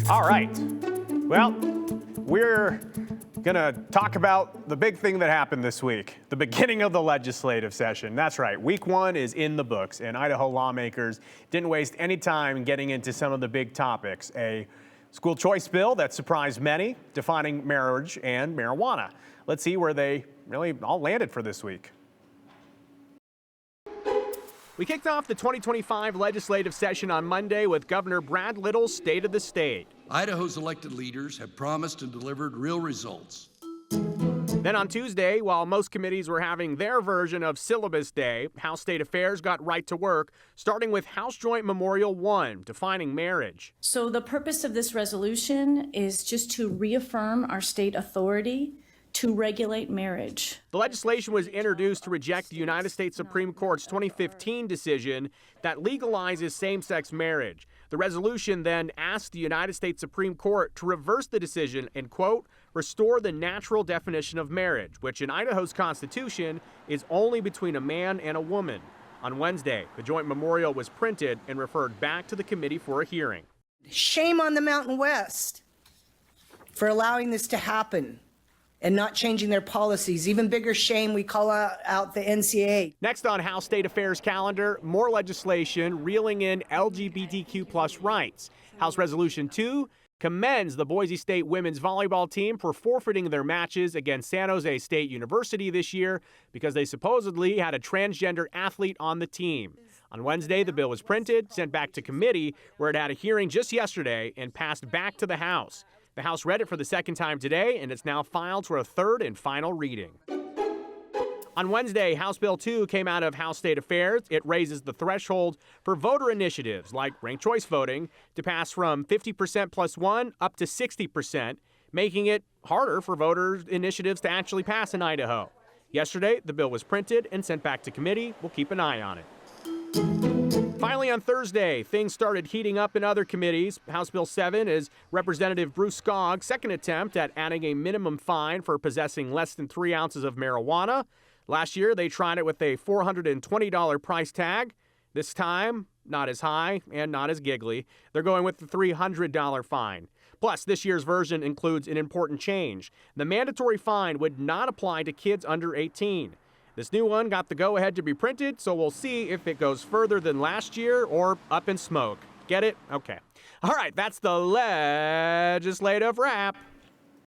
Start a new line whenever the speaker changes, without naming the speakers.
All right. Well, we're going to talk about the big thing that happened this week, the beginning of the legislative session. That's right. Week one is in the books, and Idaho lawmakers didn't waste any time getting into some of the big topics. A school choice bill that surprised many, defining marriage and marijuana. Let's see where they really all landed for this week. We kicked off the 2025 legislative session on Monday with Governor Brad Little's State of the State.
Idaho's elected leaders have promised and delivered real results.
Then on Tuesday, while most committees were having their version of Syllabus Day, House State Affairs got right to work, starting with House Joint Memorial 1, defining marriage.
So the purpose of this resolution is just to reaffirm our state authority to regulate marriage.
The legislation was introduced to reject the United States Supreme Court's 2015 decision that legalizes same-sex marriage. The resolution then asked the United States Supreme Court to reverse the decision and, quote, restore the natural definition of marriage, which in Idaho's Constitution is only between a man and a woman. On Wednesday, the joint memorial was printed and referred back to the committee for a hearing.
Shame on the Mountain West for allowing this to happen and not changing their policies. Even bigger shame, we call out the NCAA.
Next on House State Affairs calendar, more legislation reeling in LGBTQ plus rights. House Resolution 2 commends the Boise State women's volleyball team for forfeiting their matches against San Jose State University this year because they supposedly had a transgender athlete on the team. On Wednesday, the bill was printed, sent back to committee, where it had a hearing just yesterday and passed back to the House. The House read it for the second time today, and it's now filed for a third and final reading. On Wednesday, House Bill 2 came out of House State Affairs. It raises the threshold for voter initiatives like ranked choice voting to pass from 50% plus one up to 60%, making it harder for voter initiatives to actually pass in Idaho. Yesterday, the bill was printed and sent back to committee. We'll keep an eye on it. Finally, on Thursday, things started heating up in other committees. House Bill 7 is Representative Bruce Skogg's second attempt at adding a minimum fine for possessing less than 3 ounces of marijuana. Last year, they tried it with a $420 price tag. This time, not as high and not as giggly. They're going with the $300 fine. Plus, this year's version includes an important change. The mandatory fine would not apply to kids under 18. This new one got the go-ahead to be printed, so we'll see if it goes further than last year or up in smoke. Get it? Okay. All right, that's the legislative wrap.